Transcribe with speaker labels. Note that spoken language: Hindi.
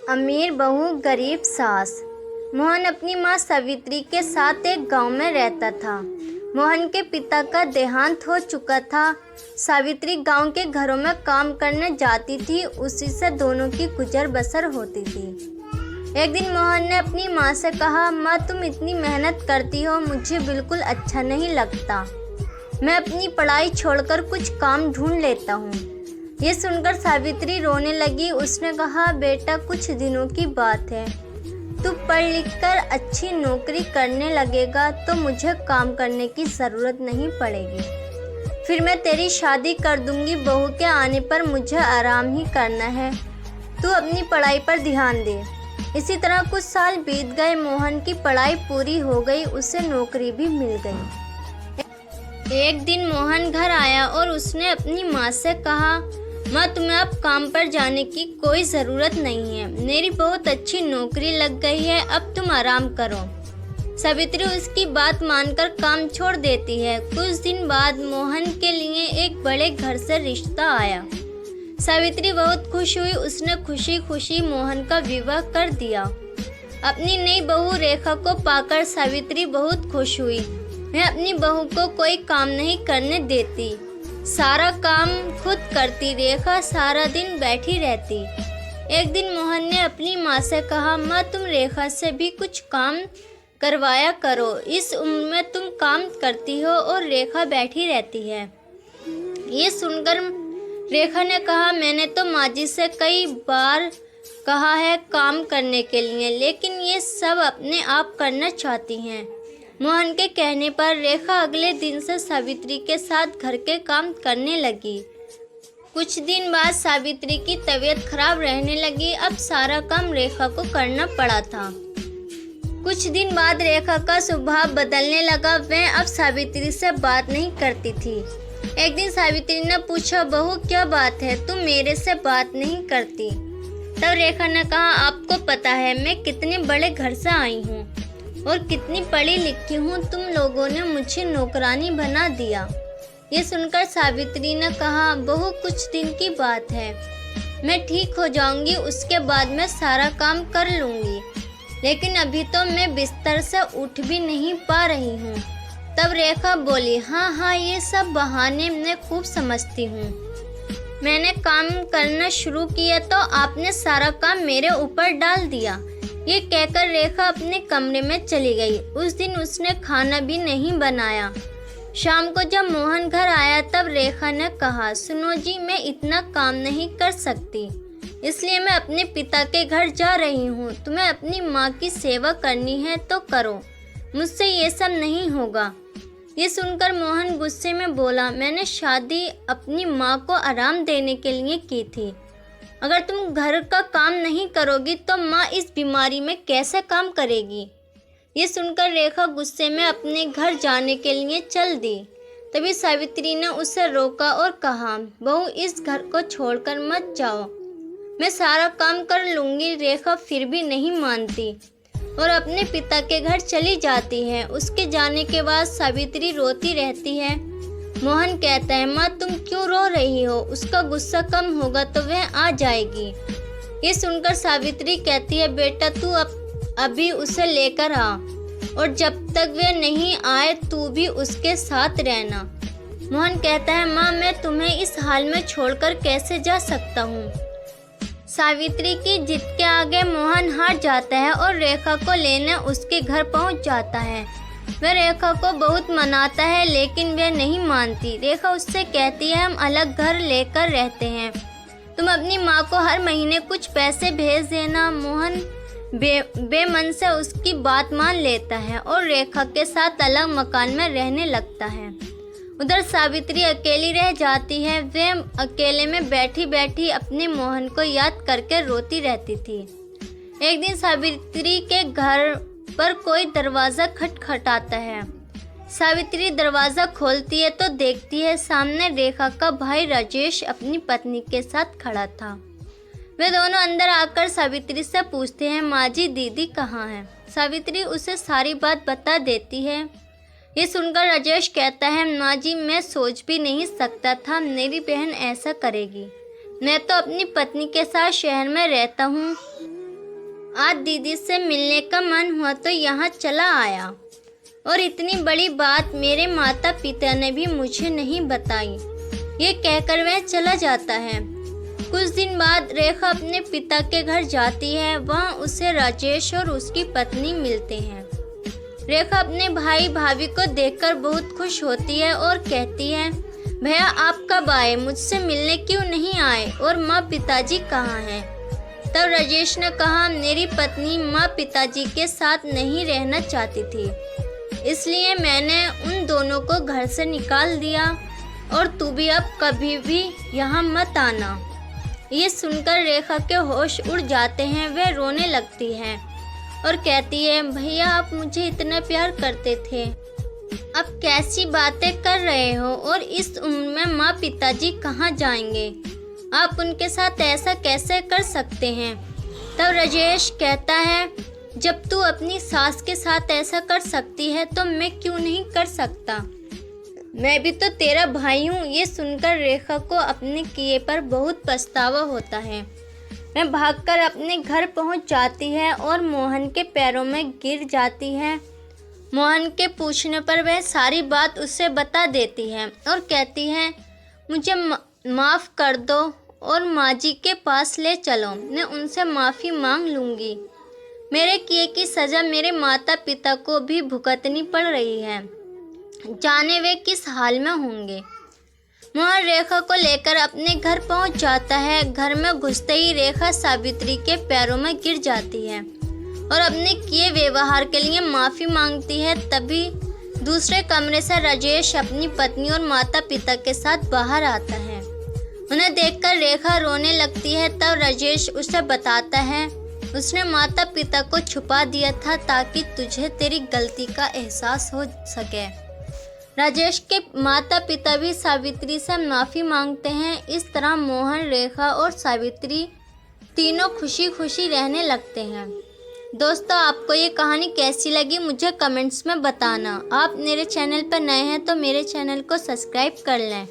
Speaker 1: अमीर बहू गरीब सास। मोहन अपनी माँ सावित्री के साथ एक गांव में रहता था। मोहन के पिता का देहांत हो चुका था। सावित्री गांव के घरों में काम करने जाती थी, उसी से दोनों की गुजर बसर होती थी। एक दिन मोहन ने अपनी माँ से कहा, माँ तुम इतनी मेहनत करती हो, मुझे बिल्कुल अच्छा नहीं लगता। मैं अपनी पढ़ाई छोड़कर कुछ काम ढूंढ लेता हूँ। ये सुनकर सावित्री रोने लगी। उसने कहा, बेटा कुछ दिनों की बात है, तू पढ़ लिख कर अच्छी नौकरी करने लगेगा तो मुझे काम करने की ज़रूरत नहीं पड़ेगी। फिर मैं तेरी शादी कर दूंगी। बहू के आने पर मुझे आराम ही करना है, तू अपनी पढ़ाई पर ध्यान दे। इसी तरह कुछ साल बीत गए। मोहन की पढ़ाई पूरी हो गई, उसे नौकरी भी मिल गई। एक दिन मोहन घर आया और उसने अपनी माँ से कहा, माँ तुम्हें अब काम पर जाने की कोई ज़रूरत नहीं है, मेरी बहुत अच्छी नौकरी लग गई है, अब तुम आराम करो। सावित्री उसकी बात मानकर काम छोड़ देती है। कुछ दिन बाद मोहन के लिए एक बड़े घर से रिश्ता आया। सावित्री बहुत खुश हुई। उसने खुशी खुशी मोहन का विवाह कर दिया। अपनी नई बहू रेखा को पाकर सावित्री बहुत खुश हुई। वह अपनी बहू को कोई काम नहीं करने देती, सारा काम खुद करती। रेखा सारा दिन बैठी रहती। एक दिन मोहन ने अपनी माँ से कहा, माँ तुम रेखा से भी कुछ काम करवाया करो, इस उम्र में तुम काम करती हो और रेखा बैठी रहती है। ये सुनकर रेखा ने कहा, मैंने तो माँ जी से कई बार कहा है काम करने के लिए, लेकिन ये सब अपने आप करना चाहती हैं। मोहन के कहने पर रेखा अगले दिन से सावित्री के साथ घर के काम करने लगी। कुछ दिन बाद सावित्री की तबीयत खराब रहने लगी। अब सारा काम रेखा को करना पड़ा था। कुछ दिन बाद रेखा का स्वभाव बदलने लगा। वह अब सावित्री से बात नहीं करती थी। एक दिन सावित्री ने पूछा, बहू क्या बात है, तुम मेरे से बात नहीं करती? तब रेखा ने कहा, आपको पता है मैं कितने बड़े घर से आई हूँ और कितनी पढ़ी लिखी हूँ, तुम लोगों ने मुझे नौकरानी बना दिया। ये सुनकर सावित्री ने कहा, बहू कुछ दिन की बात है, मैं ठीक हो जाऊंगी, उसके बाद मैं सारा काम कर लूंगी, लेकिन अभी तो मैं बिस्तर से उठ भी नहीं पा रही हूँ। तब रेखा बोली, हाँ ये सब बहाने मैं खूब समझती हूँ। मैंने काम करना शुरू किया तो आपने सारा काम मेरे ऊपर डाल दिया। ये कहकर रेखा अपने कमरे में चली गई। उस दिन उसने खाना भी नहीं बनाया। शाम को जब मोहन घर आया तब रेखा ने कहा, सुनो जी, मैं इतना काम नहीं कर सकती, इसलिए मैं अपने पिता के घर जा रही हूँ। तुम्हें अपनी माँ की सेवा करनी है तो करो, मुझसे ये सब नहीं होगा। ये सुनकर मोहन गुस्से में बोला, मैंने शादी अपनी माँ को आराम देने के लिए की थी। अगर तुम घर का काम नहीं करोगी तो माँ इस बीमारी में कैसे काम करेगी? ये सुनकर रेखा गुस्से में अपने घर जाने के लिए चल दी। तभी सावित्री ने उसे रोका और कहा, बहू इस घर को छोड़कर मत जाओ, मैं सारा काम कर लूँगी। रेखा फिर भी नहीं मानती और अपने पिता के घर चली जाती है। उसके जाने के बाद सावित्री रोती रहती है। मोहन कहता है, माँ तुम क्यों रो रही हो? उसका गुस्सा कम होगा तो वह आ जाएगी। ये सुनकर सावित्री कहती है, बेटा तू अभी उसे लेकर आ और जब तक वह नहीं आए तू भी उसके साथ रहना। मोहन कहता है, माँ मैं तुम्हें इस हाल में छोड़कर कैसे जा सकता हूँ? सावित्री की जिद के आगे मोहन हार जाता है और रेखा को लेने उसके घर पहुंच जाता है। वह रेखा को बहुत मनाता है लेकिन वह नहीं मानती। रेखा उससे कहती है, हम अलग घर लेकर रहते हैं, तुम अपनी माँ को हर महीने कुछ पैसे भेज देना। मोहन बेमन से उसकी बात मान लेता है और रेखा के साथ अलग मकान में रहने लगता है। उधर सावित्री अकेली रह जाती है। वह अकेले में बैठी बैठी अपने मोहन को याद करके रोती रहती थी। एक दिन सावित्री के घर पर कोई दरवाज़ा खटखटाता है। सावित्री दरवाज़ा खोलती है तो देखती है सामने रेखा का भाई राजेश अपनी पत्नी के साथ खड़ा था। वे दोनों अंदर आकर सावित्री से पूछते हैं, माँ जी दीदी कहाँ हैं? सावित्री उसे सारी बात बता देती है। ये सुनकर राजेश कहता है, माँ जी मैं सोच भी नहीं सकता था मेरी बहन ऐसा करेगी। मैं तो अपनी पत्नी के साथ शहर में रहता हूँ, आज दीदी से मिलने का मन हुआ तो यहाँ चला आया, और इतनी बड़ी बात मेरे माता पिता ने भी मुझे नहीं बताई। ये कहकर वह चला जाता है। कुछ दिन बाद रेखा अपने पिता के घर जाती है। वहाँ उसे राजेश और उसकी पत्नी मिलते हैं। रेखा अपने भाई भाभी को देखकर बहुत खुश होती है और कहती है, भैया आप कब आए, मुझसे मिलने क्यों नहीं आए, और माँ पिताजी कहाँ हैं? तब राजेश ने कहा, मेरी पत्नी माँ पिताजी के साथ नहीं रहना चाहती थी, इसलिए मैंने उन दोनों को घर से निकाल दिया, और तू भी अब कभी भी यहाँ मत आना। ये सुनकर रेखा के होश उड़ जाते हैं। वह रोने लगती है और कहती है, भैया आप मुझे इतना प्यार करते थे, अब कैसी बातें कर रहे हो, और इस उम्र में माँ पिताजी कहाँ जाएंगे, आप उनके साथ ऐसा कैसे कर सकते हैं? तब राजेश कहता है, जब तू अपनी सास के साथ ऐसा कर सकती है तो मैं क्यों नहीं कर सकता, मैं भी तो तेरा भाई हूँ। ये सुनकर रेखा को अपने किए पर बहुत पछतावा होता है। वह भागकर अपने घर पहुँच जाती है और मोहन के पैरों में गिर जाती है। मोहन के पूछने पर वह सारी बात उसे बता देती है और कहती है, मुझे माफ़ कर दो और माँ जी के पास ले चलो, मैं उनसे माफ़ी मांग लूँगी। मेरे किए की सज़ा मेरे माता पिता को भी भुगतनी पड़ रही है, जाने वे किस हाल में होंगे। मोहन रेखा को लेकर अपने घर पहुंच जाता है। घर में घुसते ही रेखा सावित्री के पैरों में गिर जाती है और अपने किए व्यवहार के लिए माफ़ी मांगती है। तभी दूसरे कमरे से राजेश अपनी पत्नी और माता पिता के साथ बाहर आता है। उन्हें देखकर रेखा रोने लगती है। तब राजेश उसे बताता है, उसने माता पिता को छुपा दिया था ताकि तुझे तेरी गलती का एहसास हो सके। राजेश के माता पिता भी सावित्री से माफ़ी मांगते हैं। इस तरह मोहन, रेखा और सावित्री तीनों खुशी खुशी रहने लगते हैं। दोस्तों, आपको ये कहानी कैसी लगी मुझे कमेंट्स में बताना। आप मेरे चैनल पर नए हैं तो मेरे चैनल को सब्सक्राइब कर लें।